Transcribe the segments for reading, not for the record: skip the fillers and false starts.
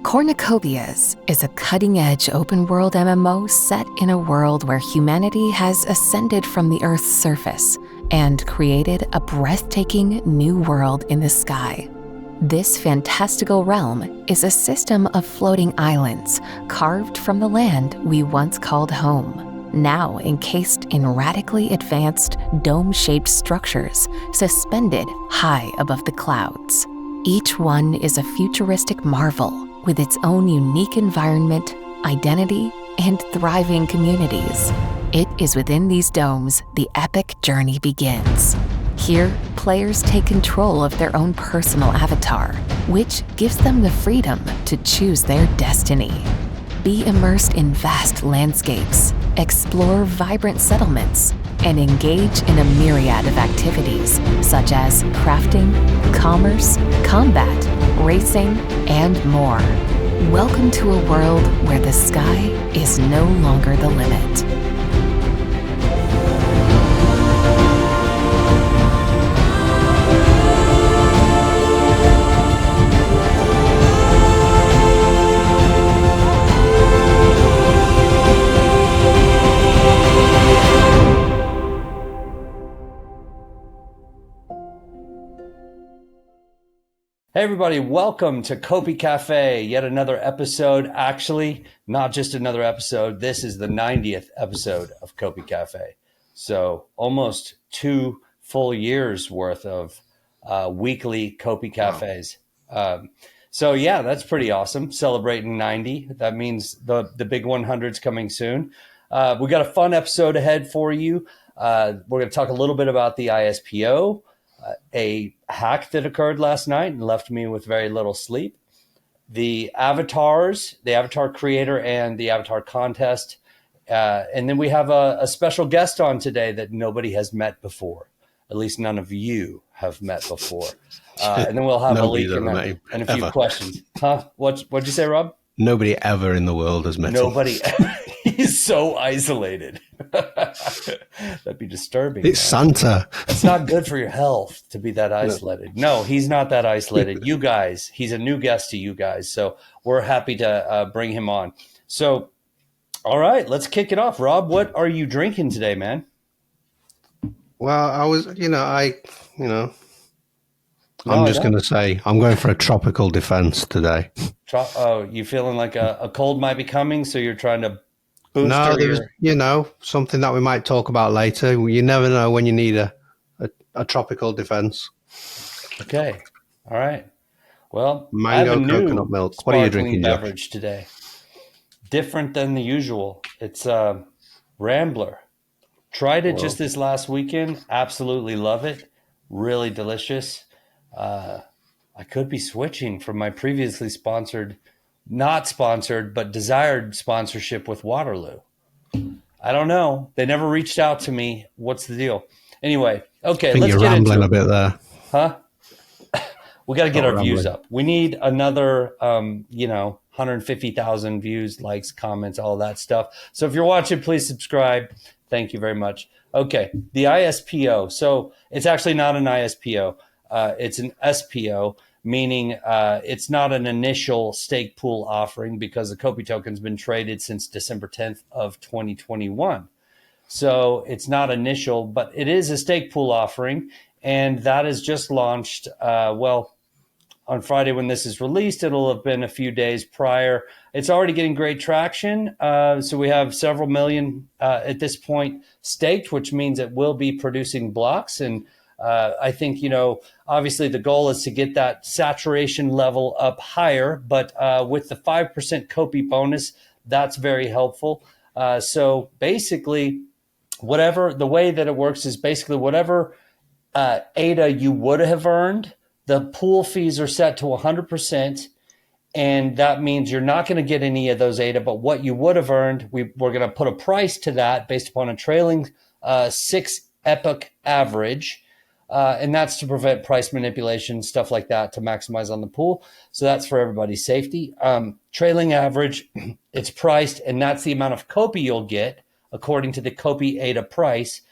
Cornucopias is a cutting-edge open-world MMO set in a world where humanity has ascended from the Earth's surface and created a breathtaking new world in the sky. This fantastical realm is a system of floating islands carved from the land we once called home, now encased in radically advanced dome-shaped structures suspended high above the clouds. Each one is a futuristic marvel with its own unique environment, identity, and thriving communities. It is within these domes the epic journey begins. Here, players take control of their own personal avatar, which gives them the freedom to choose their destiny. Be immersed in vast landscapes, explore vibrant settlements, and engage in a myriad of activities such as crafting, commerce, combat, racing, and more. Welcome to a world where the sky is no longer the limit. Hey everybody, welcome to Copi Cafe, yet another episode. Actually, not just another episode, this is the 90th episode of Copi Cafe. So it's 2 full years worth of weekly Copi Cafes. So yeah, that's pretty awesome. Celebrating 90. That means the big 100's coming soon. We got a fun episode ahead for you. We're going to talk a little bit about the ISPO. A hack that occurred last night and left me with very little sleep. The avatars, the avatar creator and the avatar contest. And then we have a special guest on today that nobody has met before. At least none of you have met before. And then we'll have a leak and a few questions. Huh? What'd you say, Rob? Nobody ever in the world has met him. Nobody ever. He's so isolated. That'd be disturbing. It's Santa. It's not good for your health to be that isolated. No, he's not that isolated. You guys, he's a new guest to you guys. So we're happy to bring him on. So, all right, let's kick it off. Rob, what are you drinking today, man? Well, I'm just going to say I'm going for a tropical defense today. You feeling like a cold might be coming, so you're trying to boost? No, there's something that we might talk about later. You never know when you need a tropical defense. Okay, all right. Well, mango I have a coconut milk. What are you drinking, beverage today? Different than the usual. It's Rambler. Tried it just this last weekend. Absolutely love it. Really delicious. I could be switching from my previously not sponsored, but desired sponsorship with Waterloo. I don't know. They never reached out to me. What's the deal? Anyway, okay, let's you're get rambling into a bit there. Huh? We got to get our views up. We need another, 150,000 views, likes, comments, all that stuff. So if you're watching, please subscribe. Thank you very much. Okay, the ISPO. So it's actually not an ISPO. It's an SPO, meaning it's not an initial stake pool offering because the Copi token's been traded since December 10th of 2021. So it's not initial, but it is a stake pool offering, and that is just launched, on Friday when this is released. It'll have been a few days prior. It's already getting great traction. So we have several million at this point staked, which means it will be producing blocks. And I think, obviously the goal is to get that saturation level up higher, but with the 5% Copi bonus, that's very helpful. So basically, the way that it works is basically whatever ADA you would have earned, the pool fees are set to 100%. And that means you're not going to get any of those ADA, but what you would have earned, we're going to put a price to that based upon a trailing 6 epoch average. And that's to prevent price manipulation, stuff like that, to maximize on the pool. So that's for everybody's safety. Trailing average, it's priced, and that's the amount of Copi you'll get according to the Copi ADA price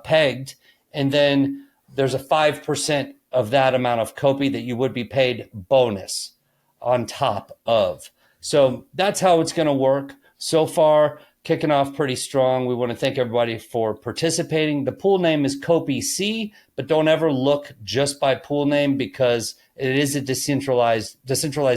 pegged. And then there's a 5% of that amount of Copi that you would be paid bonus. on top of. So that's how it's going to work. So far, kicking off pretty strong. We want to thank everybody for participating. The pool name is Copi C, but don't ever look just by pool name, because it is a decentralized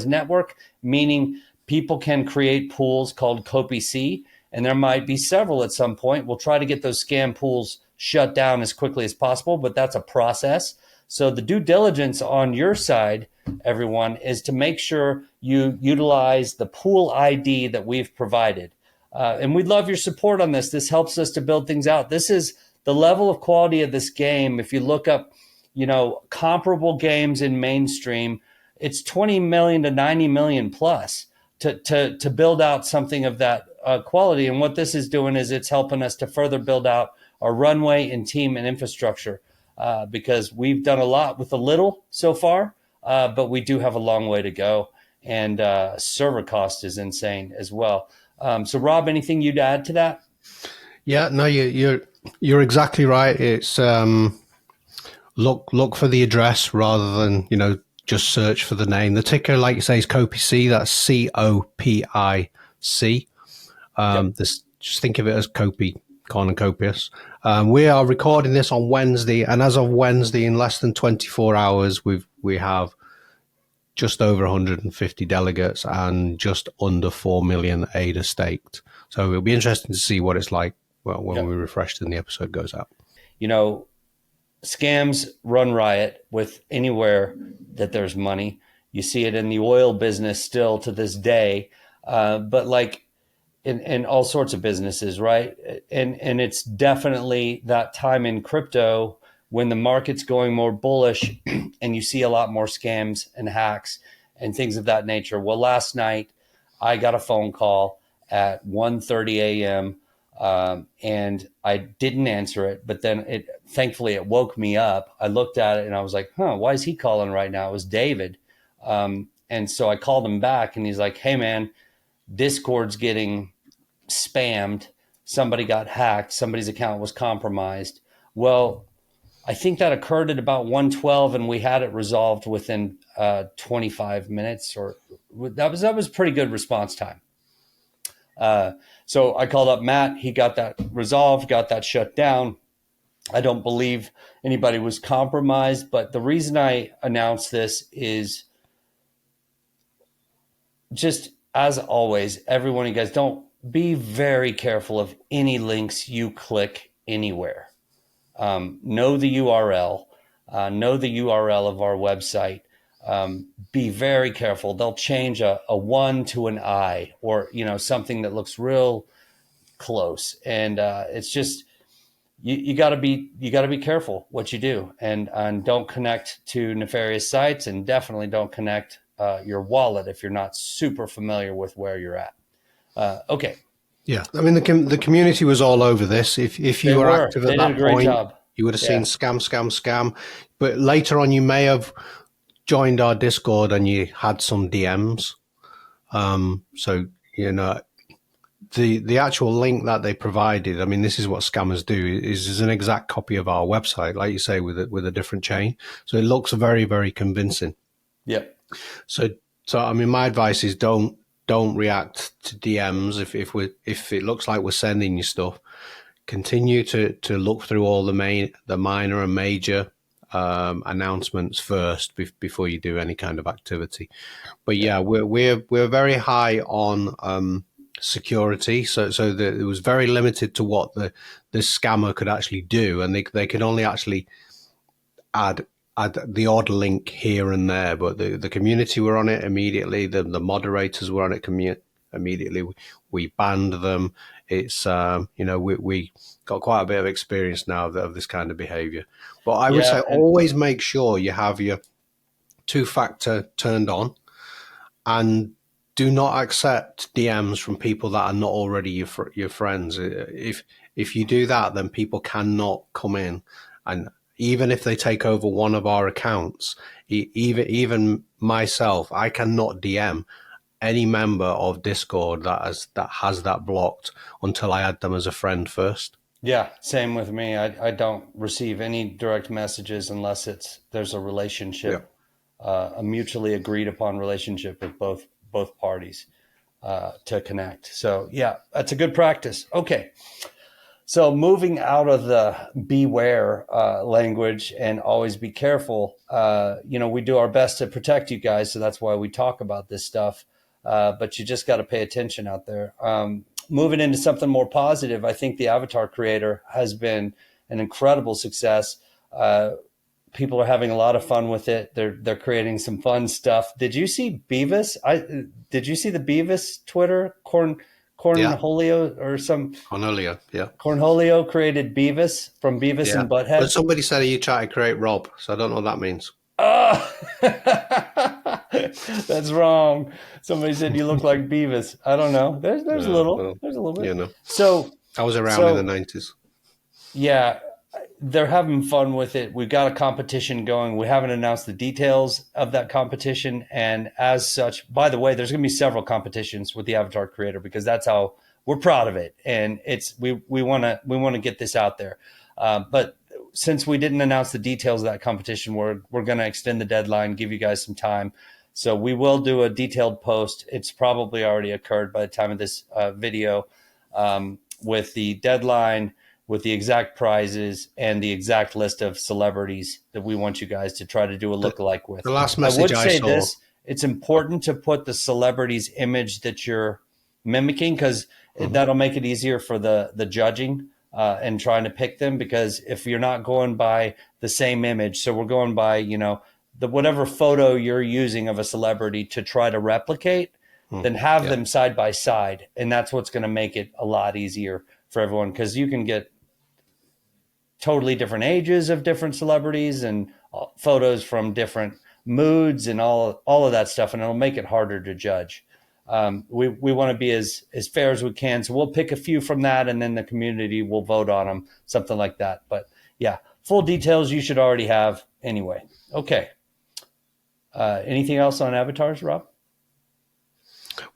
network, meaning people can create pools called Copi C, and there might be several at some point. We'll try to get those scam pools shut down as quickly as possible, but that's a process. So the due diligence on your side, everyone, is to make sure you utilize the pool ID that we've provided. And we'd love your support on this. This helps us to build things out. This is the level of quality of this game. If you look up, comparable games in mainstream, it's 20 million to 90 million plus to build out something of that quality. And what this is doing is it's helping us to further build out our runway and team and infrastructure, because we've done a lot with a little so far, but we do have a long way to go. And server cost is insane as well. So Rob, anything you'd add to that? Yeah, no, you're exactly right. It's look for the address rather than just search for the name. The ticker, like you say, is Copi C. That's COPIC. Just think of it as Copi Cornucopias. We are recording this on Wednesday, and as of Wednesday, in less than 24 hours, we have just over 150 delegates and just under 4 million ADA staked. So it'll be interesting to see what it's like when we refresh and the episode goes out. Scams run riot with anywhere that there's money. You see it in the oil business still to this day, but like in all sorts of businesses, right? And it's definitely that time in crypto when the market's going more bullish and you see a lot more scams and hacks and things of that nature. Well, last night I got a phone call at 1:30 a.m. And I didn't answer it, but then thankfully it woke me up. I looked at it and I was like, why is he calling right now? It was David. And so I called him back and he's like, hey man, Discord's getting spammed. Somebody got hacked. Somebody's account was compromised. Well, I think that occurred at about 1:12 and we had it resolved within 25 minutes, or that was pretty good response time. So I called up Matt. He got that resolved, got that shut down. I don't believe anybody was compromised, but the reason I announced this is just, as always, everyone, you guys, don't be very careful of any links you click anywhere. Know the URL, know the URL of our website. Be very careful. They'll change a 1 to an I, or, something that looks real close. And, it's just, you gotta be careful what you do, and don't connect to nefarious sites, and definitely don't connect, your wallet if you're not super familiar with where you're at. Okay. Yeah, I mean the community was all over this. If you were active at that point, you would have seen scam. But later on, you may have joined our Discord and you had some DMs. So the actual link that they provided. I mean, this is what scammers do. Is an exact copy of our website, like you say, with a different chain. So it looks very, very convincing. Yeah. So I mean, my advice is don't react to DMs if it looks like we're sending you stuff. Continue to look through all the minor and major announcements first before you do any kind of activity. But yeah, we're very high on security, so that it was very limited to what the scammer could actually do, and they could only actually add the odd link here and there, but the community were on it immediately. The moderators were on it immediately. We banned them. It's we got quite a bit of experience now of this kind of behavior. But I would say always make sure you have your 2-factor turned on, and do not accept DMs from people that are not already your friends. If you do that, then people cannot come in, and even if they take over one of our accounts, even myself, I cannot DM any member of Discord that has that blocked until I add them as a friend first. Yeah, same with me. I don't receive any direct messages unless there's a relationship a mutually agreed upon relationship with both parties to connect. So yeah, that's a good practice. Okay. So moving out of the beware language and always be careful, we do our best to protect you guys. So that's why we talk about this stuff. But you just got to pay attention out there. Moving into something more positive, I think the Avatar Creator has been an incredible success. People are having a lot of fun with it. They're creating some fun stuff. Did you see Beavis? Did you see the Beavis Twitter? Cornholio or some Cornelia, yeah. Cornholio created Beavis from Beavis and Butthead. But somebody said you try to create Rob, so I don't know what that means. Oh, that's wrong. Somebody said you look like Beavis. I don't know. There's a little. There's a little bit. You know. So I was around in the 90s. Yeah, they're having fun with it. We've got a competition going. We haven't announced the details of that competition. And as such, by the way, there's going to be several competitions with the Avatar Creator because that's how we're proud of it. And we want to get this out there. But since we didn't announce the details of that competition, we're going to extend the deadline, give you guys some time. So we will do a detailed post. It's probably already occurred by the time of this video with the deadline, with the exact prizes and the exact list of celebrities that we want you guys to try to do a lookalike with. The last message I saw. It's important to put the celebrity's image that you're mimicking because that'll make it easier for the judging and trying to pick them. Because if you're not going by the same image, so we're going by, the whatever photo you're using of a celebrity to try to replicate, then have them side by side. And that's what's going to make it a lot easier for everyone because you can get totally different ages of different celebrities and photos from different moods and all of that stuff. And it'll make it harder to judge. We want to be as fair as we can. So we'll pick a few from that and then the community will vote on them, something like that. But yeah, full details you should already have anyway. Okay. Anything else on avatars, Rob?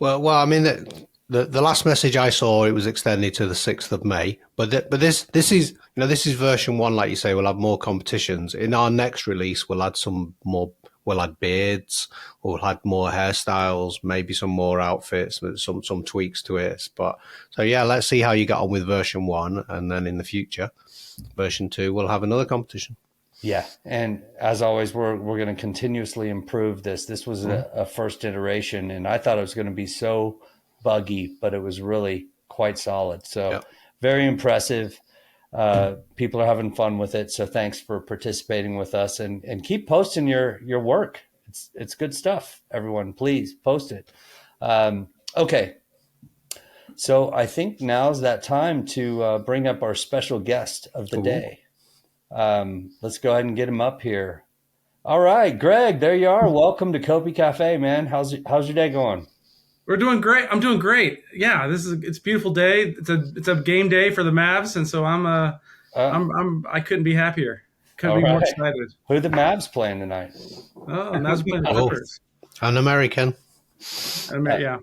Well, I mean, the last message I saw, it was extended to the 6th of May. But this is version 1, like you say. We'll have more competitions. In our next release, we'll add some more. We'll add beards, or we'll add more hairstyles, maybe some more outfits, some tweaks to it. But so yeah, let's see how you get on with version 1, and then in the future, version 2, we'll have another competition. Yeah, and as always, we're going to continuously improve this. This was a first iteration, and I thought it was going to be so buggy, but it was really quite solid. So very impressive. People are having fun with it. So thanks for participating with us and keep posting your work. It's good stuff. Everyone, please post it. Okay. So I think now's that time to bring up our special guest of the day. Let's go ahead and get him up here. All right, Greg, there you are. Welcome to Copi Cafe, man. How's your day going? We're doing great. I'm doing great. Yeah, it's a beautiful day. It's a game day for the Mavs, and so I couldn't be happier. Couldn't be more excited. Who are the Mavs playing tonight? Oh, Mavs playing the Clippers. An American. Yeah.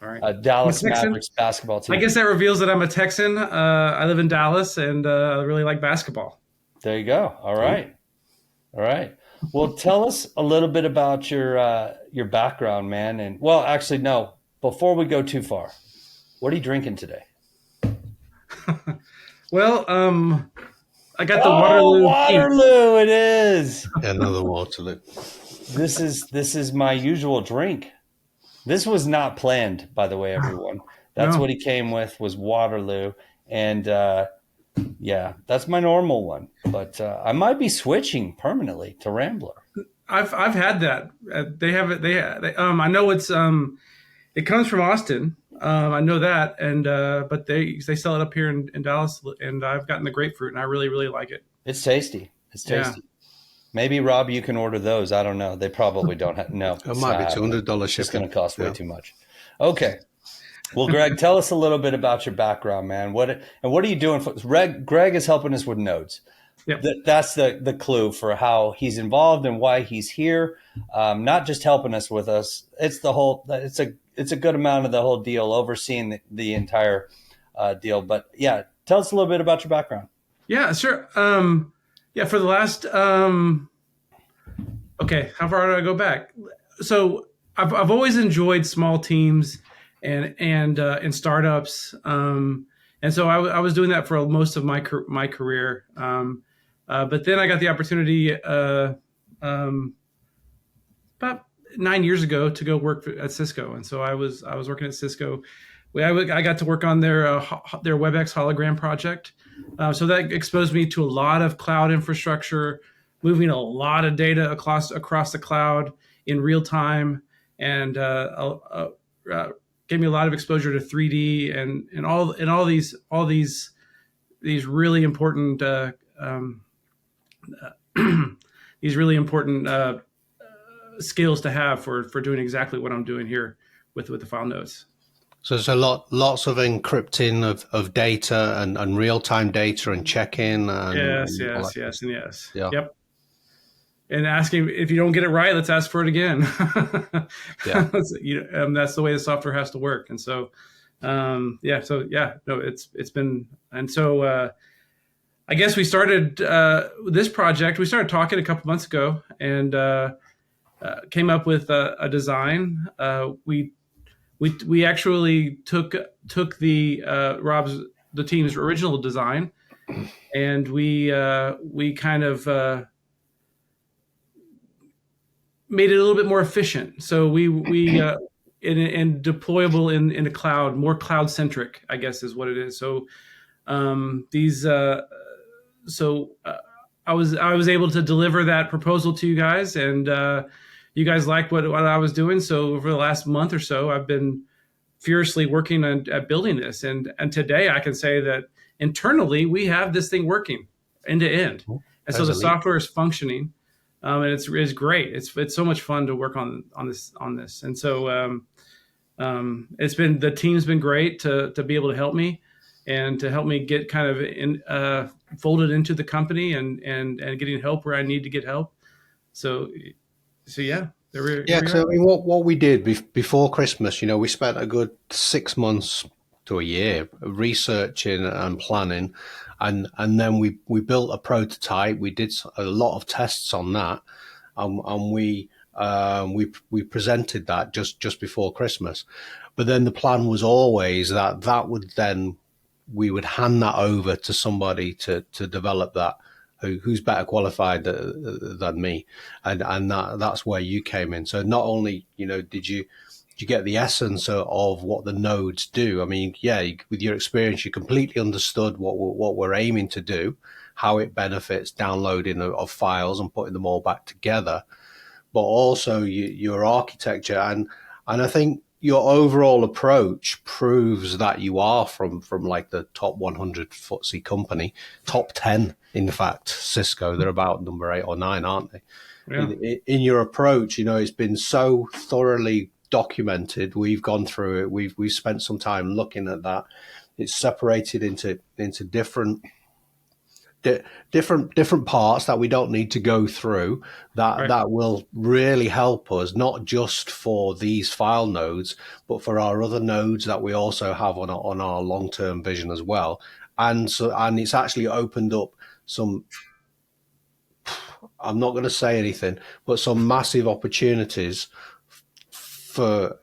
All right. Dallas Mavericks basketball team. I guess that reveals that I'm a Texan. I live in Dallas, and I really like basketball. There you go. All right. Well, tell us a little bit about your background, man. And well, actually, no. Before we go too far, what are you drinking today? Well, I got the Waterloo. Waterloo, it is. Another Waterloo. This is my usual drink. This was not planned, by the way, everyone. That's what he came with was Waterloo, and yeah, that's my normal one. But I might be switching permanently to Rambler. I've had that. They have it. I know it's it comes from Austin. I know that, and but they sell it up here in Dallas, and I've gotten the grapefruit, and I really, really like it. It's tasty. Yeah. Maybe, Rob, you can order those. I don't know. They probably don't have. No, it might be $200 shipping. It's going to cost way too much. Okay. Well, Greg, tell us a little bit about your background, man. What are you doing? Greg is helping us with nodes. Yep. That's the clue for how he's involved and why he's here. Not just helping us with us. It's the whole. It's a good amount of the whole deal, overseeing the entire deal. But yeah, tell us a little bit about your background. Yeah, sure. Yeah, for the last Okay, how far do I go back? So I've always enjoyed small teams and startups, and so I was doing that for most of my career. But then I got the opportunity um, about 9 years ago to go work at Cisco, and so I was working at Cisco. I got to work on their WebEx hologram project, so that exposed me to a lot of cloud infrastructure, moving a lot of data across the cloud in real time, and gave me a lot of exposure to 3D and all these really important these really important skills to have for doing exactly what I'm doing here with the file nodes. So there's lots of encrypting of data and real time data and check-in Yes, and all yes, that. yes, and yes. Yeah. Yep. And asking if you don't get it right, let's ask for it again. Yeah. That's the way the software has to work. And so, yeah. So yeah, no, it's been, and so I guess we started this project. We started talking a couple months ago and came up with a design. We actually took the the team's original design, and we kind of made it a little bit more efficient. So we and deployable in the cloud, more cloud centric, I guess is what it is. So these so I was able to deliver that proposal to you guys, and you guys liked what I was doing. So over the last month or so, I've been furiously working at building this, and today I can say that internally we have this thing working end to end, and so the software is functioning, and it's great. It's so much fun to work on this, and so it's been, the team's been great to be able to help me and to help me get kind of folded into the company and getting help where I need to get help. So yeah. Yeah, because I mean, what we did before Christmas, we spent a good 6 months to a year researching and planning, and then we built a prototype. We did a lot of tests on that, and we presented that just before Christmas. But then the plan was always that would then we would hand that over to somebody to develop that, who's better qualified than me, and that's where you came in. So not only did you get the essence of what the nodes do. I mean, yeah, with your experience, you completely understood what we're aiming to do, how it benefits downloading of files and putting them all back together, but also your architecture, and I think your overall approach proves that you are from like the top 100 FTSE company, top 10, in fact. Cisco, they're about number 8 or 9, aren't they? Yeah. In your approach, it's been so thoroughly documented. We've gone through it. We've spent some time looking at that. It's separated into different parts that we don't need to go through, that will really help us, not just for these file nodes, but for our other nodes that we also have on our long-term vision as well. And it's actually opened up some, I'm not going to say anything, but some massive opportunities for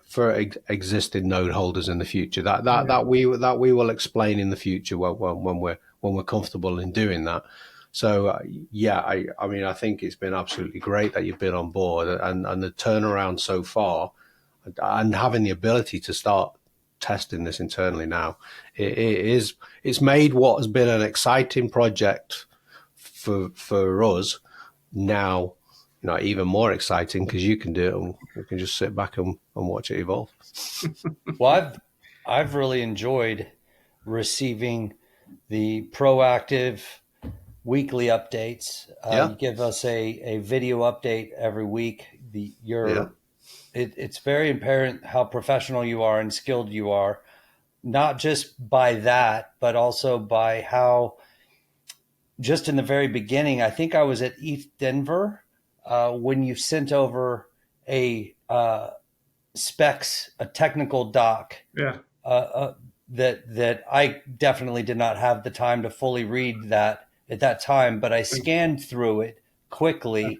existing node holders in the future that we will explain in the future when we're comfortable in doing that. So yeah, I mean, I think it's been absolutely great that you've been on board, and the turnaround so far, and having the ability to start testing this internally now, it's made what has been an exciting project for us now, even more exciting, because you can do it and we can just sit back and watch it evolve. Well, I've really enjoyed receiving the proactive weekly updates. You give us a video update every week. It's very apparent how professional you are and skilled you are, not just by that, but also by how, just in the very beginning, I think I was at ETH Denver when you sent over a specs, a technical doc. Yeah. That I definitely did not have the time to fully read that at that time, but I scanned through it quickly,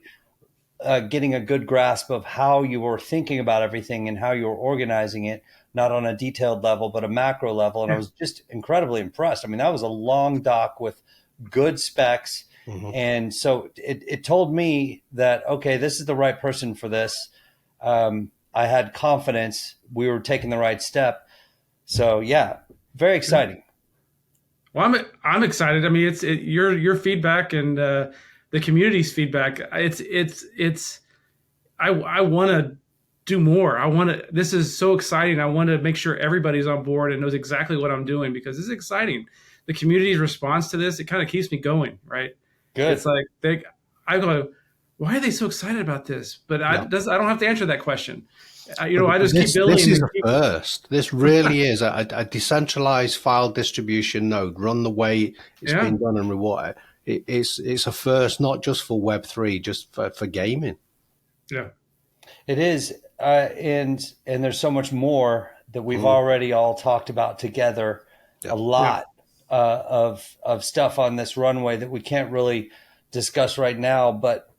getting a good grasp of how you were thinking about everything and how you were organizing it, not on a detailed level, but a macro level. And I was just incredibly impressed. I mean, that was a long doc with good specs. Mm-hmm. And so it told me that, okay, this is the right person for this. I had confidence we were taking the right step. So yeah, very exciting. Well, I'm excited. I mean, it's your feedback and the community's feedback. I want to do more. This is so exciting. I want to make sure everybody's on board and knows exactly what I'm doing, because this is exciting. The community's response to this, it kind of keeps me going, right? Good. It's like I go, why are they so excited about this? But I don't have to answer that question. I just keep building. This is a first. This really is a decentralized file distribution node run the way it's been done and reward. It's a first, not just for Web3, just for gaming. Yeah, it is. And there's so much more that we've already all talked about together. Yeah. A lot of stuff on this runway that we can't really discuss right now. But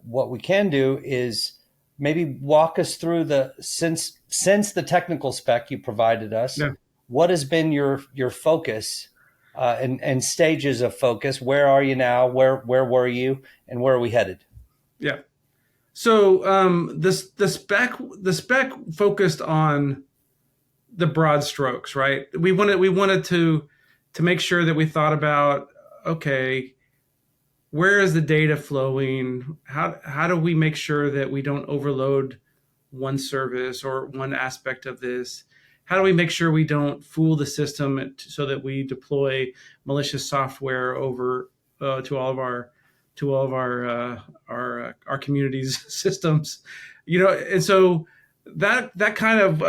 what we can do is maybe walk us through since the technical spec you provided us. Yeah. What has been your focus and stages of focus? Where are you now? Where were you, and where are we headed? Yeah. So the spec focused on the broad strokes, right? We wanted to make sure that we thought about, okay, where is the data flowing? How do we make sure that we don't overload one service or one aspect of this? How do we make sure we don't fool the system so that we deploy malicious software over to all of our community's systems? And so that kind of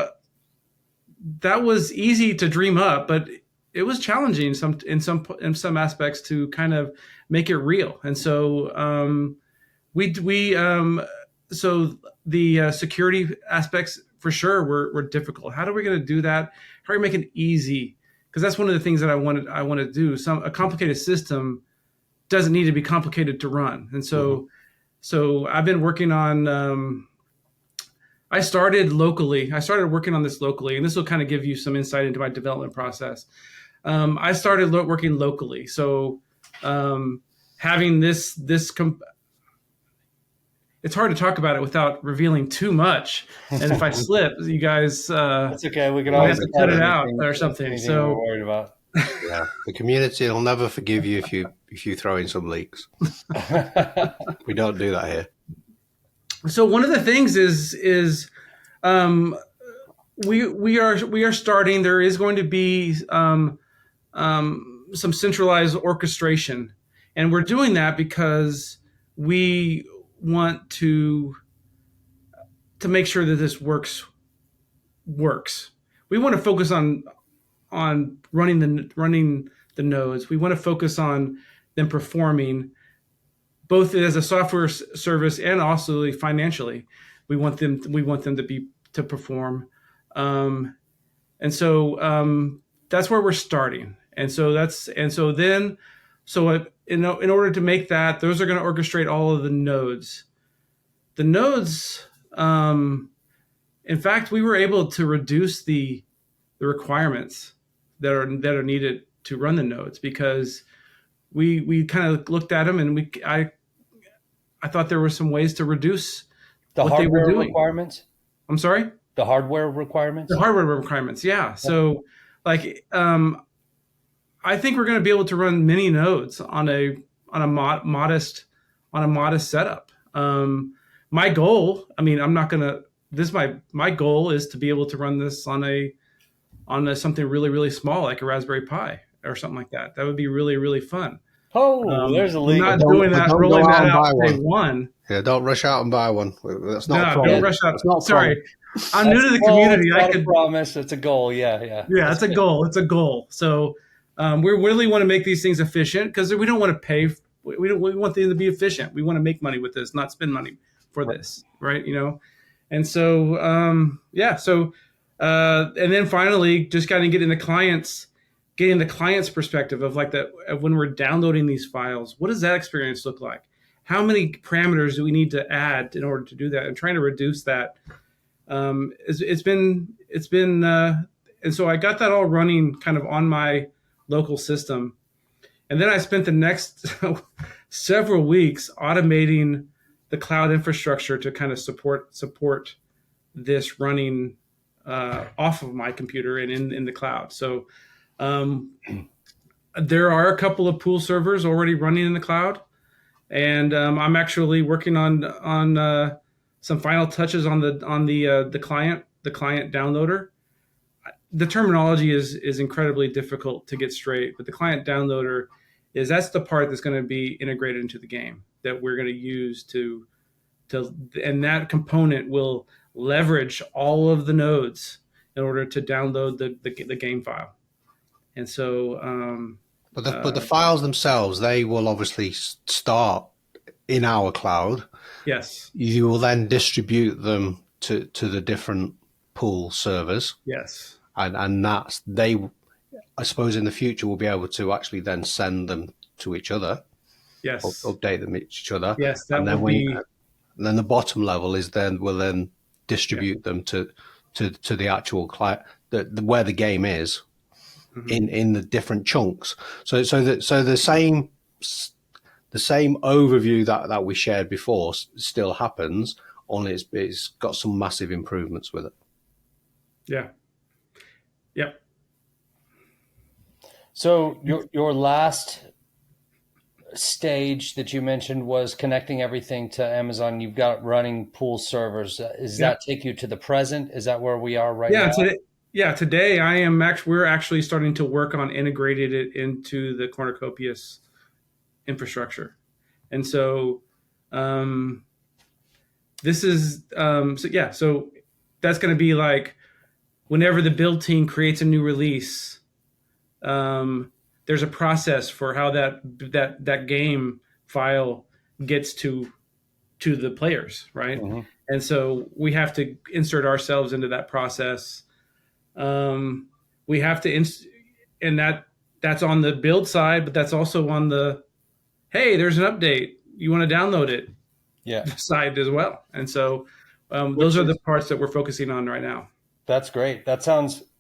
that was easy to dream up, but it was challenging in some aspects to kind of make it real. And so so the security aspects for sure were difficult. How are we going to do that? How are we making it easy? Because that's one of the things that I want to do. A complicated system doesn't need to be complicated to run. And so I've been working on. I started working on this locally, and this will kind of give you some insight into my development process. I started working locally. So having this it's hard to talk about it without revealing too much. And if I slip, you guys, that's okay. We can always have to cut it out or something. So we're worried about. Yeah, the community will never forgive you if you throw in some leaks. We don't do that here. So one of the things is we are starting. There is going to be some centralized orchestration, and we're doing that because we want to make sure that this works. We want to focus on running the nodes. We want to focus on them performing, both as a software service and also financially. We want them to perform, and so that's where we're starting. And so in order to make that, those are going to orchestrate all of the nodes. The nodes, in fact, we were able to reduce the requirements that are needed to run the nodes, because we kind of looked at them, and I thought there were some ways to reduce what they were doing. Requirements? I'm sorry? The hardware requirements? The hardware requirements, yeah. So I think we're going to be able to run many nodes on a modest setup. My goal, my goal is to be able to run this on something really, really small, like a Raspberry Pi or something like that. That would be really, really fun. Oh, there's a leak. I'm not doing that, rolling that out day one. Yeah, don't rush out and buy one. That's not don't rush out. Sorry. I'm new to the community. I could promise. It's a goal. Yeah. Yeah, it's a goal. It's a goal. So we really want to make these things efficient, because we don't want to pay. We want them to be efficient. We want to make money with this, not spend money for this, right? And so and then finally, just kind of getting the client's perspective of when we're downloading these files. What does that experience look like? how many parameters do we need to add in order to do that, and trying to reduce that. It's been and so I got that all running kind of on my local system. And then I spent the next several weeks automating the cloud infrastructure to kind of support this running off of my computer and in the cloud. So there are a couple of pool servers already running in the cloud, and I'm actually working on some final touches on the client downloader. The terminology is incredibly difficult to get straight, but the client downloader that's the part that's going to be integrated into the game that we're going to use and that component will leverage all of the nodes in order to download the game file. And so, but the files themselves, they will obviously start in our cloud. Yes. You will then distribute them to the different pool servers. Yes. And I suppose in the future we'll be able to actually then send them to each other. Yes. Update them to each other. Yes, and then the bottom level will distribute them to the actual client, where the game is, in the different chunks. So the same overview that we shared before still happens, only it's got some massive improvements with it. Yeah. Yep. So your last stage that you mentioned was connecting everything to Amazon. You've got running pool servers. Does that take you to the present? Is that where we are right now? Today we're actually starting to work on integrating it into the Cornucopias infrastructure. And so this is so that's going to be like whenever the build team creates a new release, there's a process for how that game file gets to the players, right? Mm-hmm. And so we have to insert ourselves into that process. We have to, and that's on the build side, but that's also on the, hey, there's an update, you want to download it, side as well. And so those are the parts that we're focusing on right now. That's great.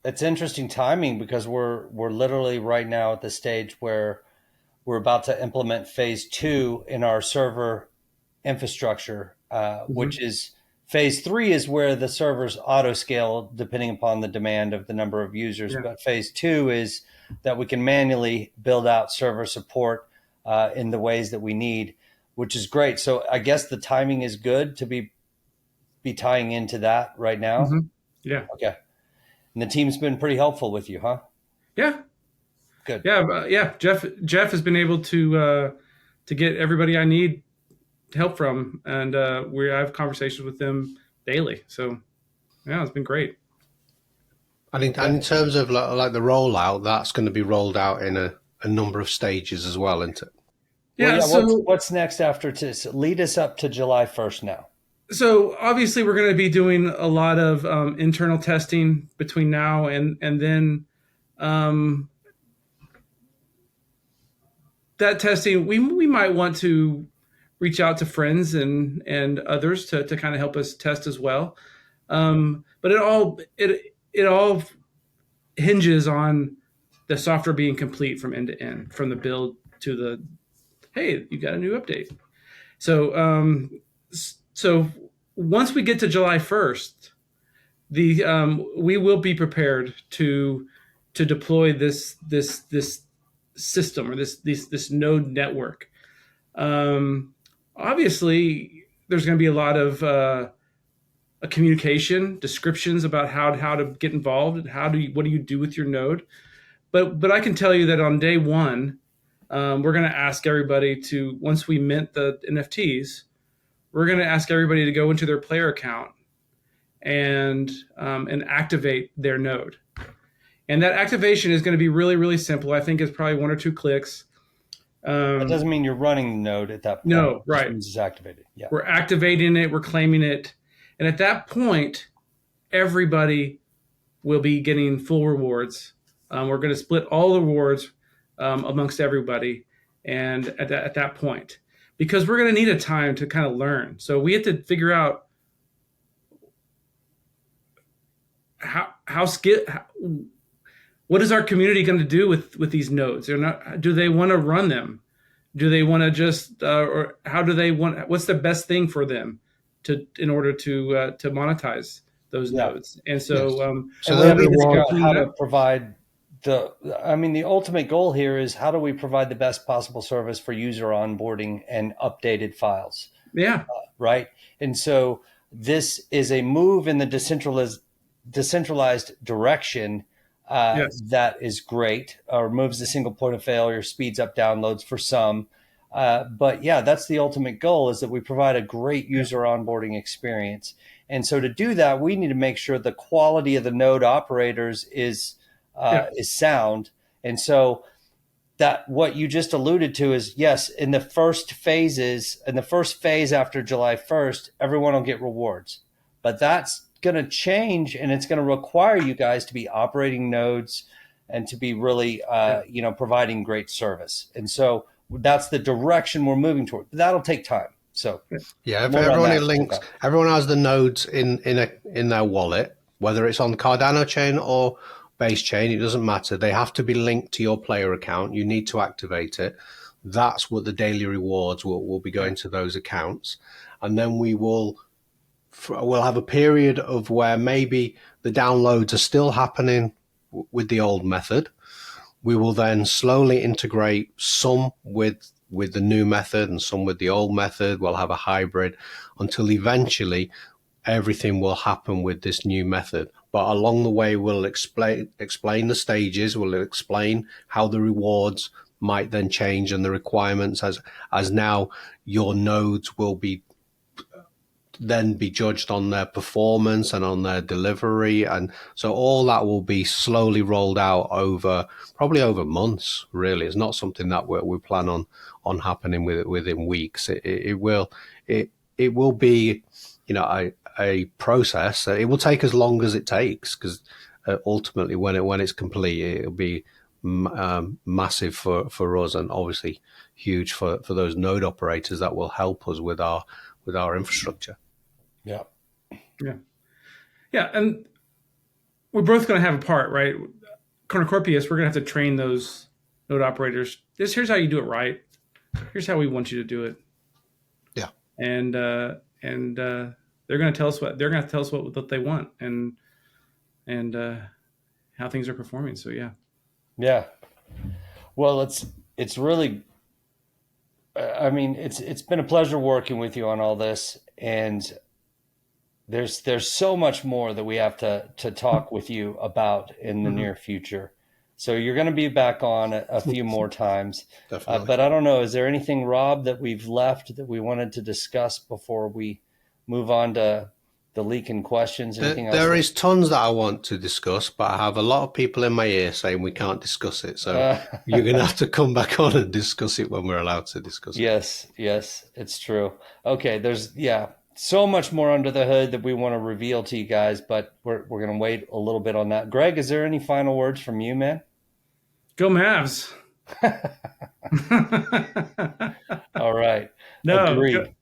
It's interesting timing because we're literally right now at the stage where we're about to implement phase 2 in our server infrastructure, which is phase 3 is where the servers auto scale depending upon the demand of the number of users. Yeah. But phase 2 is that we can manually build out server support in the ways that we need, which is great. So I guess the timing is good to be tying into that right now. Mm-hmm. Yeah. Okay. And the team's been pretty helpful with you, huh? Yeah. Good. Yeah. Jeff has been able to get everybody I need help from, and I have conversations with them daily. So yeah, it's been great. And in terms of like the rollout, that's going to be rolled out in a number of stages as well, isn't it? Yeah. So what's next after this? Lead us up to July 1st now. So obviously we're going to be doing a lot of internal testing between now and then that testing, we might want to reach out to friends and others to kind of help us test as well. But it all hinges on the software being complete from end to end, from the build to the, hey, you got a new update. So once we get to July 1st, we will be prepared to deploy this system or this node network. Obviously, there's going to be a lot of a communication, descriptions about how to get involved and what do you do with your node. But I can tell you that on day one, we're going to ask everybody to, once we mint the NFTs, we're going to ask everybody to go into their player account and activate their node. And that activation is going to be really, really simple. I think it's probably 1 or 2 clicks. That doesn't mean you're running the node at that point. No, right. It means it's activated. Yeah. We're activating it. We're claiming it. And at that point, everybody will be getting full rewards. We're going to split all the rewards amongst everybody. And at that point. because we're going to need a time to kind of learn. So we have to figure out what is our community going to do with these nodes? Do they want to run them? Do they want to just, or how do they want? What's the best thing for them in order to monetize those nodes? And so, so and we have to reward- figure out how to provide the ultimate goal here is how do we provide the best possible service for user onboarding and updated files? Yeah. Right. And so this is a move in the decentralized direction. Yes. That is great. Removes the single point of failure, speeds up downloads for some. But yeah, that's the ultimate goal, is that we provide a great user onboarding experience. And so to do that, we need to make sure the quality of the node operators is sound. And so that what you just alluded to is, yes, in the first phase after July 1st, everyone will get rewards. But that's going to change, and it's going to require you guys to be operating nodes and to be really providing great service. And so that's the direction we're moving toward. That'll take time. So yeah, if everyone has the nodes in their wallet, whether it's on Cardano chain or base chain, it doesn't matter. They have to be linked to your player account. You need to activate it. That's what the daily rewards will be going to those accounts. And then we'll have a period of where maybe the downloads are still happening with the old method. We will then slowly integrate some with the new method and some with the old method. We'll have a hybrid until eventually everything will happen with this new method. But along the way, we'll explain the stages. We'll explain how the rewards might then change and the requirements as now your nodes will be judged on their performance and on their delivery. And so all that will be slowly rolled out probably over months, really. It's not something that we plan on happening within weeks. It will be, a process. It will take as long as it takes, because ultimately when it's complete, it'll be massive for us, and obviously huge for those node operators that will help us with our infrastructure. Yeah. And we're both going to have a part, right? Cornucopias, we're going to have to train those node operators. Here's how you do it right. Here's how we want you to do it. Yeah. And they're going to tell us what they want and how things are performing. So yeah. Yeah. Well, it's really, it's been a pleasure working with you on all this, and there's so much more that we have to talk with you about in the near future. So you're going to be back on a few more times. Definitely. But I don't know, is there anything, Rob, that we've left that we wanted to discuss before we move on to the leak and questions? There is tons that I want to discuss, but I have a lot of people in my ear saying we can't discuss it. So you're going to have to come back on and discuss it when we're allowed to discuss it. Yes, it's true. Okay, there's so much more under the hood that we want to reveal to you guys, but we're going to wait a little bit on that. Greg, is there any final words from you, man? Go Mavs. All right. No. Agreed.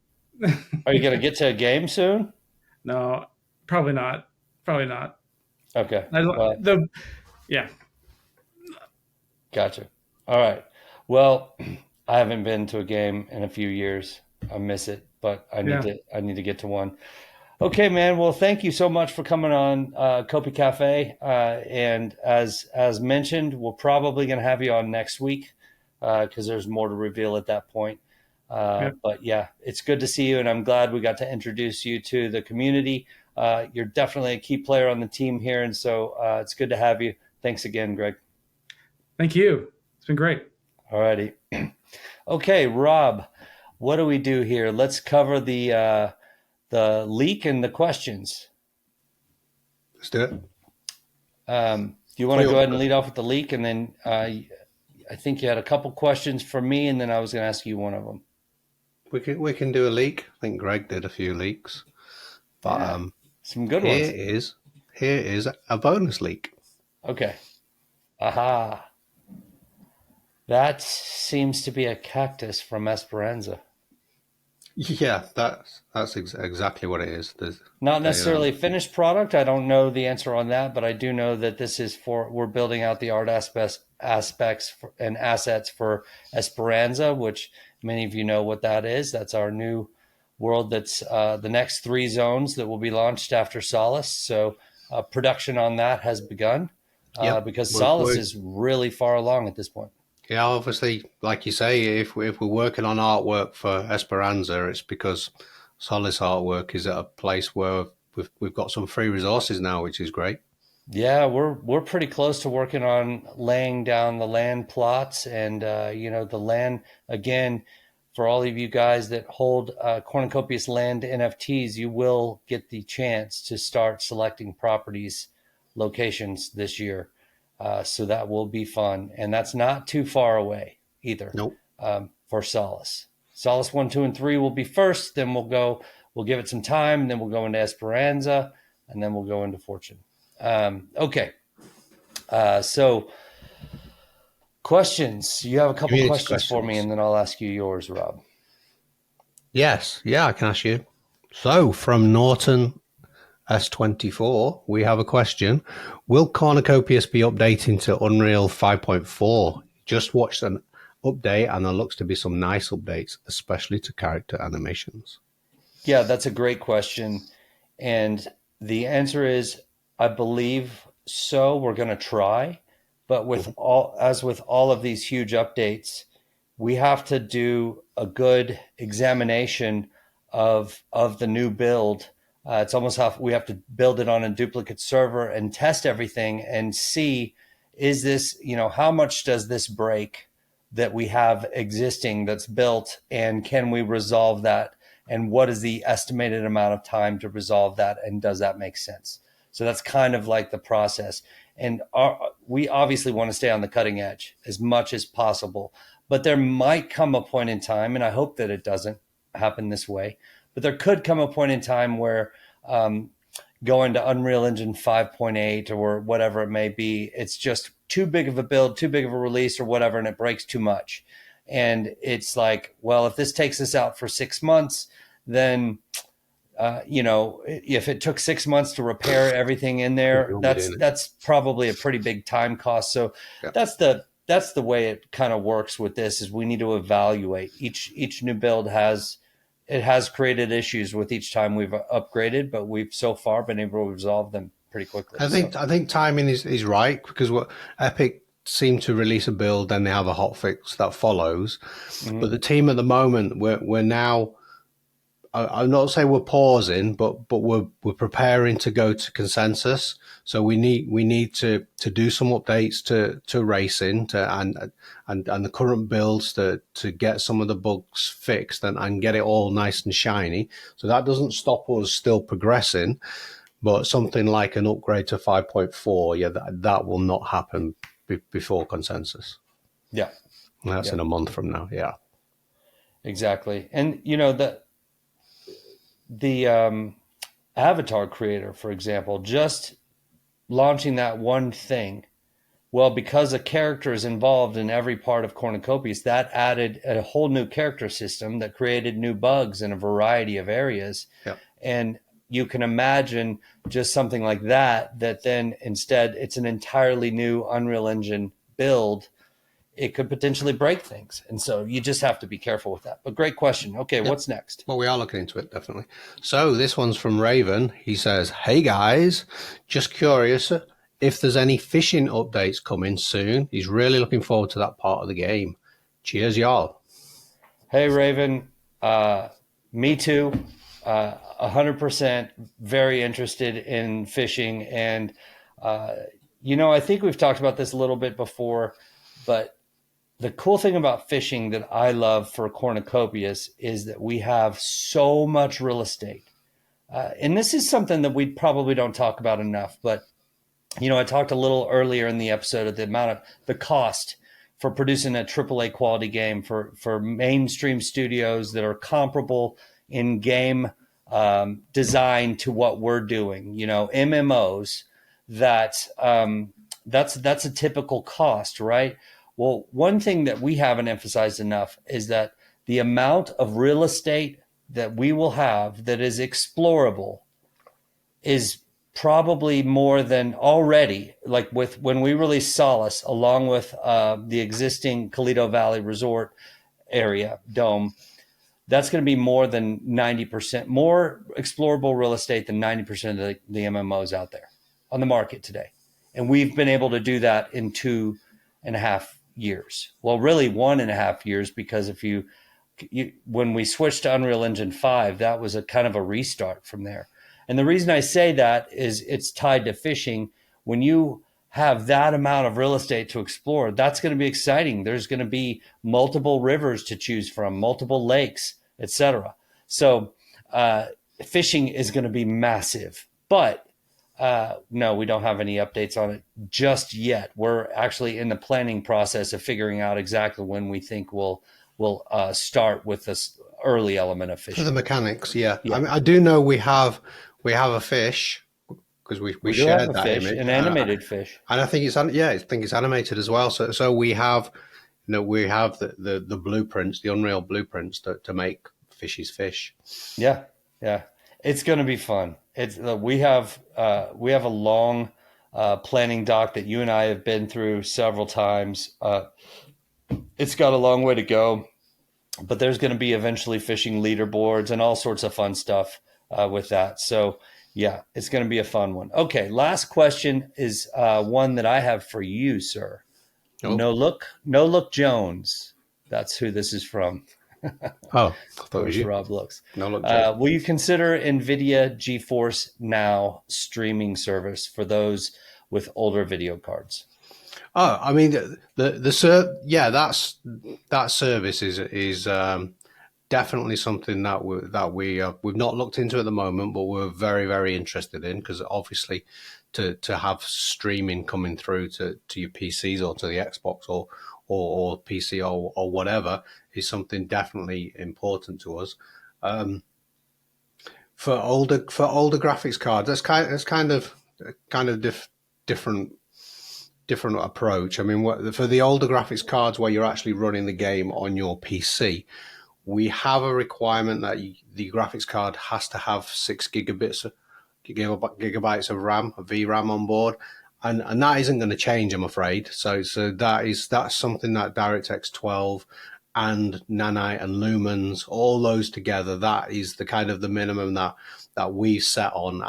Are you going to get to a game soon? No, probably not. Okay. Yeah. Gotcha. All right. Well, I haven't been to a game in a few years. I miss it, but I need to get to one. Okay, man. Well, thank you so much for coming on Copi Cafe. And as mentioned, we're probably going to have you on next week because there's more to reveal at that point. But yeah, it's good to see you, and I'm glad we got to introduce you to the community. You're definitely a key player on the team here, and so it's good to have you. Thanks again, Greg. Thank you. It's been great. All righty. Okay, Rob, what do we do here? Let's cover the leak and the questions. Let's do it. Do you want to go ahead and lead off with the leak, and then I think you had a couple questions for me, and then I was going to ask you one of them. We can do a leak. I think Greg did a few leaks, but some good ones. Here is a bonus leak. Okay. Aha. That seems to be a cactus from Esperanza. Yeah, that's exactly what it is. Not necessarily a finished product. I don't know the answer on that, but I do know that this is we're building out the art aspects and assets for Esperanza, which many of you know what that is. That's our new world. That's the next 3 zones that will be launched after Solace. So production on that has begun Yep. because Solace is really far along at this point. Yeah, obviously, like you say, if we're working on artwork for Esperanza, it's because Solace artwork is at a place where we've got some free resources now, which is great. Yeah, we're pretty close to working on laying down the land plots and the land again. For all of you guys that hold Cornucopias land NFTs, you will get the chance to start selecting properties locations this year. So that will be fun. And that's not too far away either. Nope. For Solace. Solace 1, 2, and 3 will be first. Then we'll give it some time. And then we'll go into Esperanza. And then we'll go into Fortune. Okay. So questions. You have a couple questions for me, and then I'll ask you yours, Rob. Yes. Yeah, I can ask you. So from Norton S24, we have a question. Will Cornucopias be updating to Unreal 5.4? Just watched an update and there looks to be some nice updates, especially to character animations. Yeah, that's a great question. And the answer is, I believe so. We're going to try. But with all of these huge updates, we have to do a good examination of the new build. It's almost we have to build it on a duplicate server and test everything and see, is this, how much does this break that we have existing that's built, and can we resolve that? And what is the estimated amount of time to resolve that? And does that make sense? So that's kind of like the process. And we obviously want to stay on the cutting edge as much as possible, but there might come a point in time, and I hope that it doesn't happen this way, but there could come a point in time where going to Unreal Engine 5.8 or whatever it may be, it's just too big of a build, too big of a release or whatever, and it breaks too much. And it's like, well, if this takes us out for 6 months, then, if it took 6 months to repair everything in there, that's probably a pretty big time cost. So yeah. That's the way it kind of works with this, is we need to evaluate each new build has created issues with each time we've upgraded, but we've so far been able to resolve them pretty quickly. I think timing is right, because what Epic seem to release a build, then they have a hotfix that follows. Mm-hmm. But the team at the moment, we're now, I'm not saying we're pausing, but we're preparing to go to consensus. So we need to do some updates to racing and the current builds to get some of the bugs fixed and get it all nice and shiny. So that doesn't stop us still progressing, but something like an upgrade to 5.4, yeah, that will not happen before consensus. Yeah, that's in a month from now. Yeah, exactly. And the avatar creator, for example, just launching that one thing, well, because a character is involved in every part of Cornucopias, that added a whole new character system that created new bugs in a variety of areas. Yeah. And you can imagine just something like that then instead it's an entirely new Unreal Engine build. It could potentially break things. And so you just have to be careful with that. But great question. Okay, yep. What's next? Well, we are looking into it, definitely. So this one's from Raven. He says, hey, guys, just curious if there's any fishing updates coming soon. He's really looking forward to that part of the game. Cheers, y'all. Hey, Raven. Me too. 100% very interested in fishing. And, I think we've talked about this a little bit before, but the cool thing about fishing that I love for Cornucopias is that we have so much real estate. And this is something that we probably don't talk about enough. But, I talked a little earlier in the episode of the cost for producing a AAA quality game for mainstream studios that are comparable in game design to what we're doing. MMOs, that's a typical cost, right? Well, one thing that we haven't emphasized enough is that the amount of real estate that we will have that is explorable is probably more than already, like with when we release Solace, along with the existing Toledo Valley Resort area dome, that's going to be more than 90% more explorable real estate than 90% of the MMOs out there on the market today. And we've been able to do that in 2.5 years. Well, really 1.5 years, because if you when we switched to Unreal Engine 5, that was a kind of a restart from there. And the reason I say that is it's tied to fishing. When you have that amount of real estate to explore, that's going to be exciting. There's going to be multiple rivers to choose from, multiple lakes, etc. So fishing is going to be massive. But no, we don't have any updates on it just yet. We're actually in the planning process of figuring out exactly when we think we'll start with this early element of fishing. For the mechanics, yeah. I mean, I do know we have a fish, because we shared that fish, image, an animated fish, and I think it's animated as well. So we have, we have the blueprints, the Unreal blueprints to make fishy's fish. Yeah, it's going to be fun. We have a long planning doc that you and I have been through several times. It's got a long way to go, but there's going to be eventually fishing leaderboards and all sorts of fun stuff with that. So yeah, it's going to be a fun one. Okay, last question is one that I have for you, sir. Oh. No look Jones. That's who this is from. Oh, I thought it was you. Rob Looks. No look Jones. Will you consider NVIDIA GeForce Now streaming service for those with older video cards? Oh, I mean, that service is definitely something that we've not looked into at the moment, but we're very, very interested in, because obviously to have streaming coming through to your PCs or to the Xbox or PC or whatever is something definitely important to us. For older graphics cards, that's kind of different approach. I mean, for the older graphics cards where you're actually running the game on your PC, we have a requirement that the graphics card has to have 6 gigabytes of RAM, a VRAM on board, and that isn't going to change, I'm afraid. So that's something that DirectX 12 and Nanite and Lumens, all those together, that is the kind of the minimum that we set on,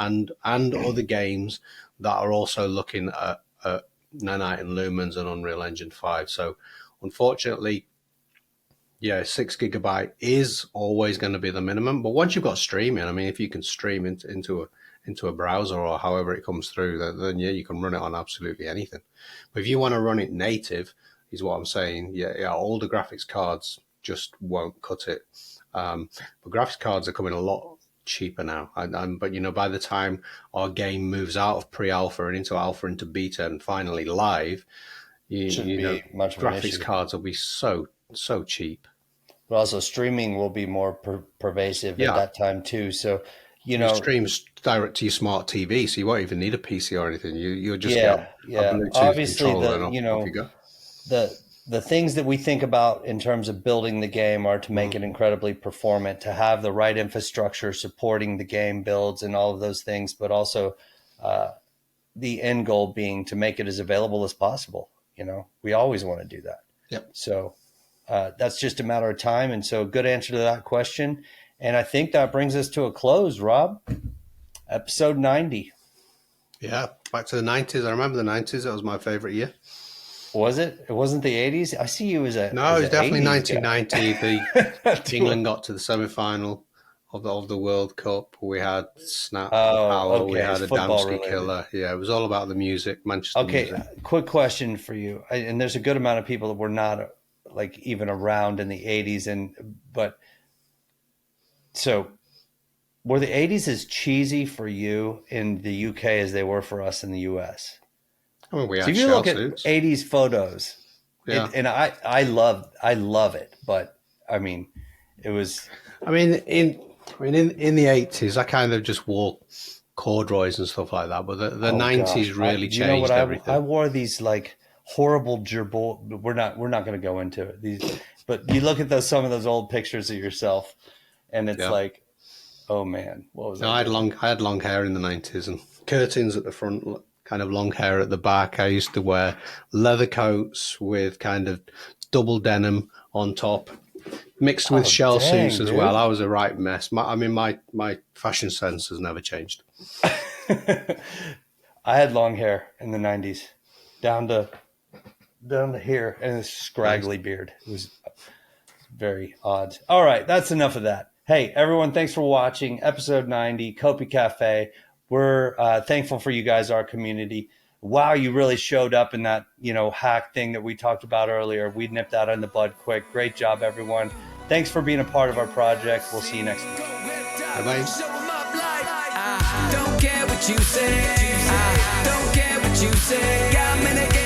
and other games that are also looking at Nanite and Lumens and Unreal Engine 5. So unfortunately, 6 gigabyte is always going to be the minimum. But once you've got streaming, I mean, if you can stream into a browser or however it comes through, then you can run it on absolutely anything. But if you want to run it native, is what I'm saying, older graphics cards just won't cut it. But graphics cards are coming a lot cheaper now, but by the time our game moves out of pre-alpha and into alpha, into beta, and finally live, graphics cards will be so cheap. But also streaming will be more pervasive at that time too. So it streams direct to your smart TV, so you won't even need a PC or anything. You'll just get a Bluetooth obviously controller and off you go. The things that we think about in terms of building the game are to make it incredibly performant, to have the right infrastructure supporting the game builds and all of those things, but also the end goal being to make it as available as possible. We always want to do that. Yep. So that's just a matter of time. And so good answer to that question. And I think that brings us to a close, Rob. Episode 90. Yeah, back to the 90s. I remember the 90s. That was my favorite year. Was it? It wasn't the 80s? I see you as a... No, it was definitely 1990. England got to the semi-final of the World Cup. We had Snap Power. Okay. We had a Damsky Killer. Yeah, it was all about the music, Manchester music. Okay, quick question for you. And there's a good amount of people that were not even around in the 80s. But so were the 80s as cheesy for you in the UK as they were for us in the US? I mean, so if you look at 80s photos, and I love it, but I mean, it was. I mean, in the 80s, I kind of just wore corduroys and stuff like that, but the 90s really changed everything. I wore these horrible gerbil. We're not going to go into it. But you look at some of those old pictures of yourself, and it's like, oh man, what was no, I had long hair in the 90s, and curtains at the front, kind of long hair at the back. I used to wear leather coats with kind of double denim on top, mixed with shell suits as well. I was a right mess. My fashion sense has never changed. I had long hair in the 90s, down to here, and a scraggly beard. It was very odd. All right, that's enough of that. Hey, everyone, thanks for watching episode 90, Copi Cafe. We're thankful for you guys, our community. Wow, you really showed up in that, hack thing that we talked about earlier. We nipped that in the bud quick. Great job, everyone. Thanks for being a part of our project. We'll see you next week. Bye-bye. Don't care what you say. I don't care what you say. I'm in a